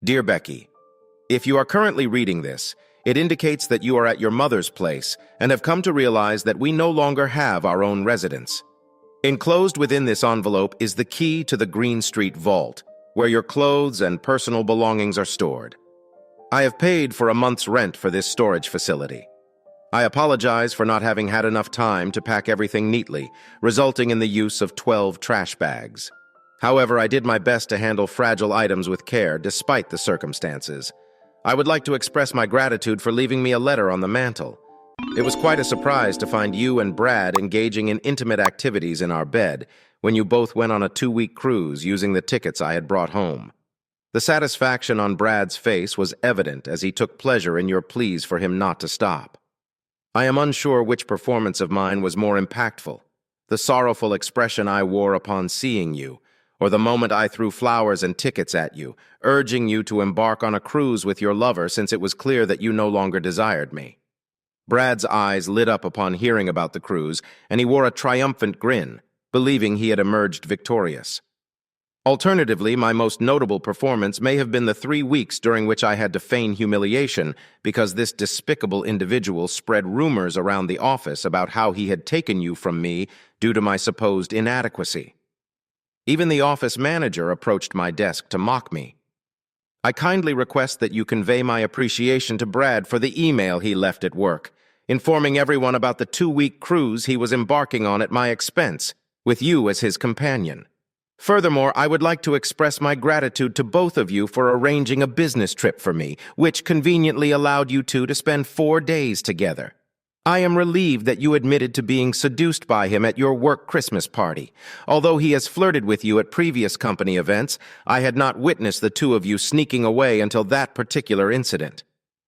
Dear Becky, if you are currently reading this, it indicates that you are at your mother's place and have come to realize that we no longer have our own residence. Enclosed within this envelope is the key to the Green Street Vault, where your clothes and personal belongings are stored. I have paid for a month's rent for this storage facility. I apologize for not having had enough time to pack everything neatly, resulting in the use of 12 trash bags. However, I did my best to handle fragile items with care despite the circumstances. I would like to express my gratitude for leaving me a letter on the mantel. It was quite a surprise to find you and Brad engaging in intimate activities in our bed when you both went on a 2-week cruise using the tickets I had brought home. The satisfaction on Brad's face was evident as he took pleasure in your pleas for him not to stop. I am unsure which performance of mine was more impactful, the sorrowful expression I wore upon seeing you, or the moment I threw flowers and tickets at you, urging you to embark on a cruise with your lover since it was clear that you no longer desired me. Brad's eyes lit up upon hearing about the cruise, and he wore a triumphant grin, believing he had emerged victorious. Alternatively, my most notable performance may have been the 3 weeks during which I had to feign humiliation because this despicable individual spread rumors around the office about how he had taken you from me due to my supposed inadequacy. Even the office manager approached my desk to mock me. I kindly request that you convey my appreciation to Brad for the email he left at work, informing everyone about the 2-week cruise he was embarking on at my expense, with you as his companion. Furthermore, I would like to express my gratitude to both of you for arranging a business trip for me, which conveniently allowed you two to spend 4 days together. I am relieved that you admitted to being seduced by him at your work Christmas party. Although he has flirted with you at previous company events, I had not witnessed the two of you sneaking away until that particular incident.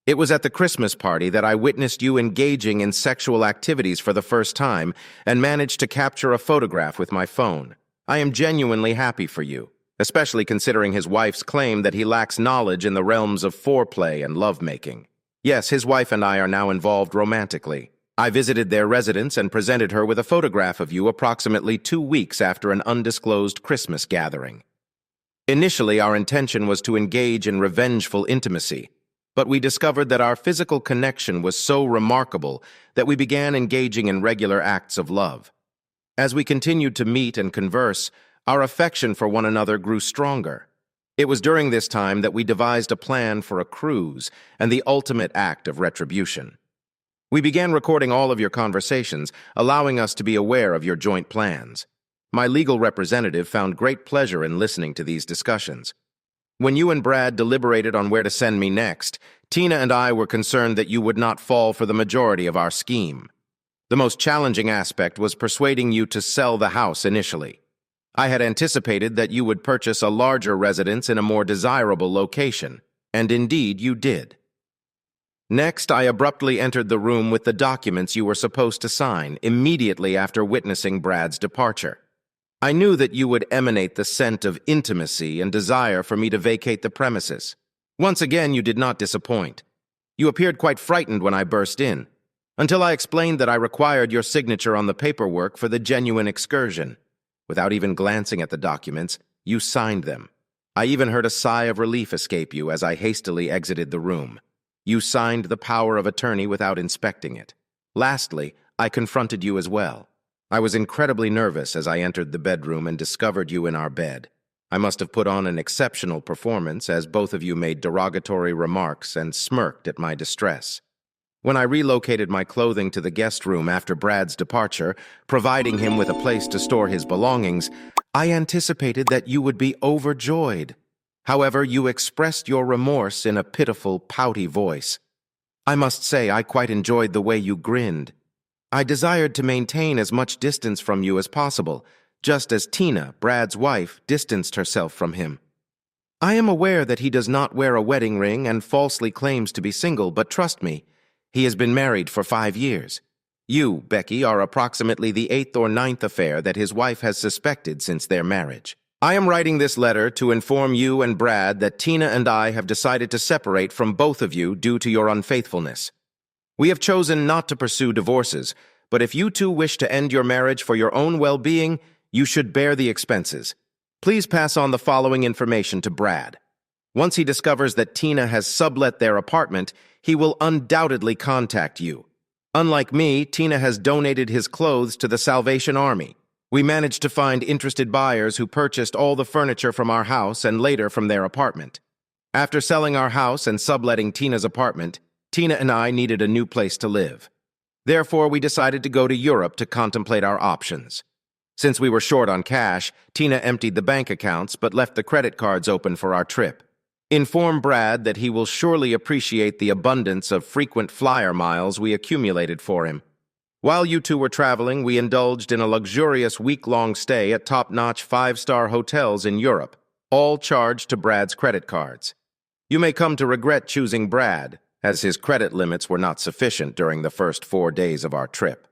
It was at the Christmas party that I witnessed you engaging in sexual activities for the first time and managed to capture a photograph with my phone. I am genuinely happy for you, especially considering his wife's claim that he lacks knowledge in the realms of foreplay and lovemaking. Yes, his wife and I are now involved romantically. I visited their residence and presented her with a photograph of you approximately 2 weeks after an undisclosed Christmas gathering. Initially, our intention was to engage in revengeful intimacy, but we discovered that our physical connection was so remarkable that we began engaging in regular acts of love. As we continued to meet and converse, our affection for one another grew stronger. It was during this time that we devised a plan for a cruise and the ultimate act of retribution. We began recording all of your conversations, allowing us to be aware of your joint plans. My legal representative found great pleasure in listening to these discussions. When you and Brad deliberated on where to send me next, Tina and I were concerned that you would not fall for the majority of our scheme. The most challenging aspect was persuading you to sell the house initially. I had anticipated that you would purchase a larger residence in a more desirable location, and indeed you did. Next, I abruptly entered the room with the documents you were supposed to sign immediately after witnessing Brad's departure. I knew that you would emanate the scent of intimacy and desire for me to vacate the premises. Once again, you did not disappoint. You appeared quite frightened when I burst in, until I explained that I required your signature on the paperwork for the genuine excursion. Without even glancing at the documents, you signed them. I even heard a sigh of relief escape you as I hastily exited the room. You signed the power of attorney without inspecting it. Lastly, I confronted you as well. I was incredibly nervous as I entered the bedroom and discovered you in our bed. I must have put on an exceptional performance as both of you made derogatory remarks and smirked at my distress. When I relocated my clothing to the guest room after Brad's departure, providing him with a place to store his belongings, I anticipated that you would be overjoyed. However, you expressed your remorse in a pitiful, pouty voice. I must say I quite enjoyed the way you grinned. I desired to maintain as much distance from you as possible, just as Tina, Brad's wife, distanced herself from him. I am aware that he does not wear a wedding ring and falsely claims to be single, but trust me, he has been married for 5 years. You, Becky, are approximately the 8th or 9th affair that his wife has suspected since their marriage. I am writing this letter to inform you and Brad that Tina and I have decided to separate from both of you due to your unfaithfulness. We have chosen not to pursue divorces, but if you two wish to end your marriage for your own well-being, you should bear the expenses. Please pass on the following information to Brad. Once he discovers that Tina has sublet their apartment, he will undoubtedly contact you. Unlike me, Tina has donated his clothes to the Salvation Army. We managed to find interested buyers who purchased all the furniture from our house and later from their apartment. After selling our house and subletting Tina's apartment, Tina and I needed a new place to live. Therefore, we decided to go to Europe to contemplate our options. Since we were short on cash, Tina emptied the bank accounts but left the credit cards open for our trip. Inform Brad that he will surely appreciate the abundance of frequent flyer miles we accumulated for him. While you two were traveling, we indulged in a luxurious week-long stay at top-notch 5-star hotels in Europe, all charged to Brad's credit cards. You may come to regret choosing Brad, as his credit limits were not sufficient during the first 4 days of our trip.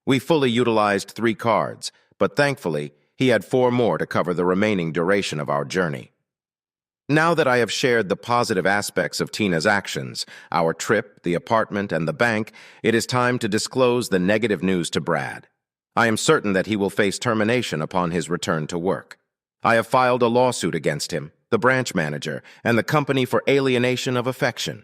We fully utilized 3 cards, but thankfully, he had 4 more to cover the remaining duration of our journey. Now that I have shared the positive aspects of Tina's actions, our trip, the apartment, and the bank, it is time to disclose the negative news to Brad. I am certain that he will face termination upon his return to work. I have filed a lawsuit against him, the branch manager, and the company for alienation of affection.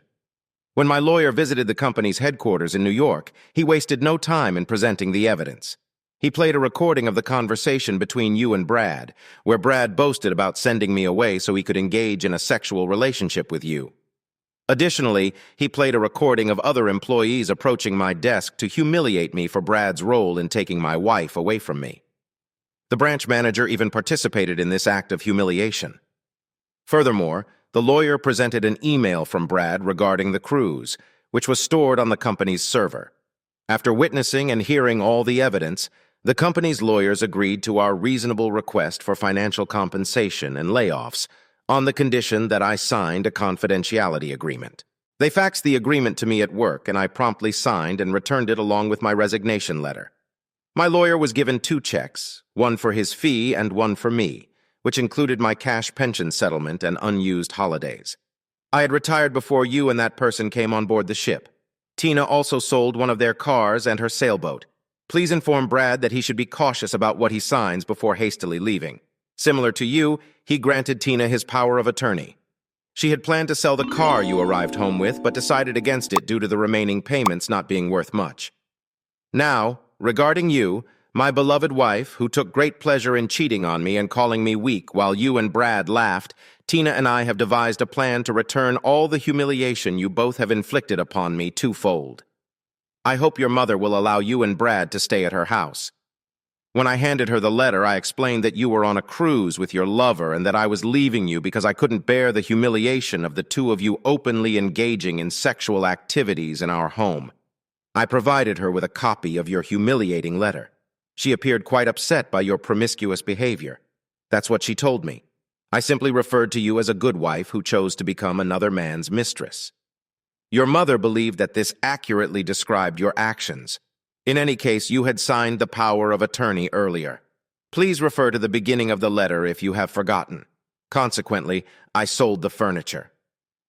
When my lawyer visited the company's headquarters in New York, he wasted no time in presenting the evidence. He played a recording of the conversation between you and Brad, where Brad boasted about sending me away so he could engage in a sexual relationship with you. Additionally, he played a recording of other employees approaching my desk to humiliate me for Brad's role in taking my wife away from me. The branch manager even participated in this act of humiliation. Furthermore, the lawyer presented an email from Brad regarding the cruise, which was stored on the company's server. After witnessing and hearing all the evidence, the company's lawyers agreed to our reasonable request for financial compensation and layoffs on the condition that I signed a confidentiality agreement. They faxed the agreement to me at work, and I promptly signed and returned it along with my resignation letter. My lawyer was given 2 checks, one for his fee and one for me, which included my cash pension settlement and unused holidays. I had retired before you and that person came on board the ship. Tina also sold one of their cars and her sailboat. Please inform Brad that he should be cautious about what he signs before hastily leaving. Similar to you, he granted Tina his power of attorney. She had planned to sell the car you arrived home with, but decided against it due to the remaining payments not being worth much. Now, regarding you, my beloved wife, who took great pleasure in cheating on me and calling me weak while you and Brad laughed, Tina and I have devised a plan to return all the humiliation you both have inflicted upon me twofold. I hope your mother will allow you and Brad to stay at her house. When I handed her the letter, I explained that you were on a cruise with your lover and that I was leaving you because I couldn't bear the humiliation of the 2 of you openly engaging in sexual activities in our home. I provided her with a copy of your humiliating letter. She appeared quite upset by your promiscuous behavior. That's what she told me. I simply referred to you as a good wife who chose to become another man's mistress. Your mother believed that this accurately described your actions. In any case, you had signed the power of attorney earlier. Please refer to the beginning of the letter if you have forgotten. Consequently, I sold the furniture.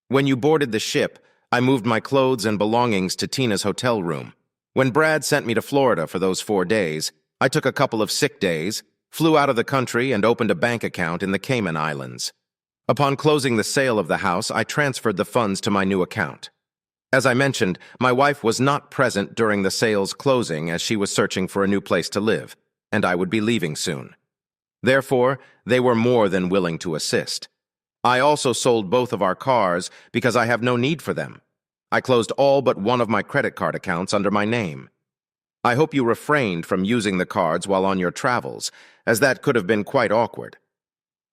When you boarded the ship, I moved my clothes and belongings to Tina's hotel room. When Brad sent me to Florida for those 4 days, I took a couple of sick days, flew out of the country, and opened a bank account in the Cayman Islands. Upon closing the sale of the house, I transferred the funds to my new account. As I mentioned, my wife was not present during the sale's closing as she was searching for a new place to live, and I would be leaving soon. Therefore, they were more than willing to assist. I also sold both of our cars because I have no need for them. I closed all but one of my credit card accounts under my name. I hope you refrained from using the cards while on your travels, as that could have been quite awkward.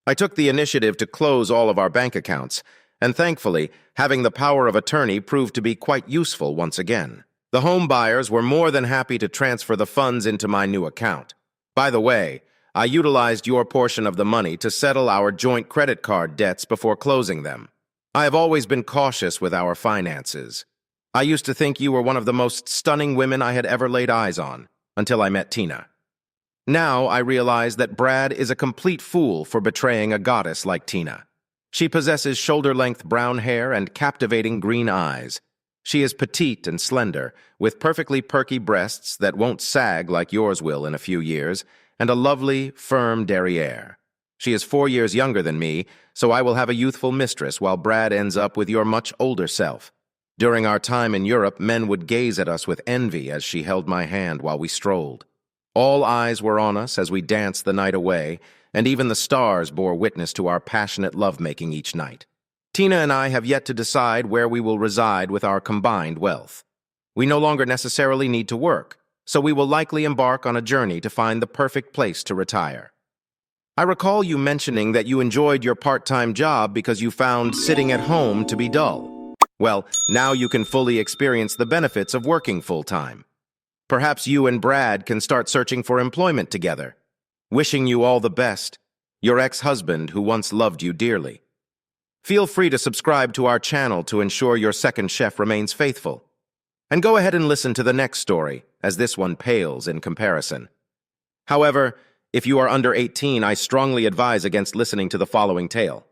I took the initiative to close all of our bank accounts, and thankfully, having the power of attorney proved to be quite useful once again. The home buyers were more than happy to transfer the funds into my new account. By the way, I utilized your portion of the money to settle our joint credit card debts before closing them. I have always been cautious with our finances. I used to think you were one of the most stunning women I had ever laid eyes on, until I met Tina. Now I realize that Brad is a complete fool for betraying a goddess like Tina. She possesses shoulder-length brown hair and captivating green eyes. She is petite and slender, with perfectly perky breasts that won't sag like yours will in a few years, and a lovely, firm derriere. She is 4 years younger than me, so I will have a youthful mistress while Brad ends up with your much older self. During our time in Europe, men would gaze at us with envy as she held my hand while we strolled. All eyes were on us as we danced the night away, and even the stars bore witness to our passionate lovemaking each night. Tina and I have yet to decide where we will reside with our combined wealth. We no longer necessarily need to work, so we will likely embark on a journey to find the perfect place to retire. I recall you mentioning that you enjoyed your part-time job because you found sitting at home to be dull. Well, now you can fully experience the benefits of working full-time. Perhaps you and Brad can start searching for employment together. Wishing you all the best, your ex-husband who once loved you dearly. Feel free to subscribe to our channel to ensure your second chef remains faithful. And go ahead and listen to the next story, as this one pales in comparison. However, if you are under 18, I strongly advise against listening to the following tale.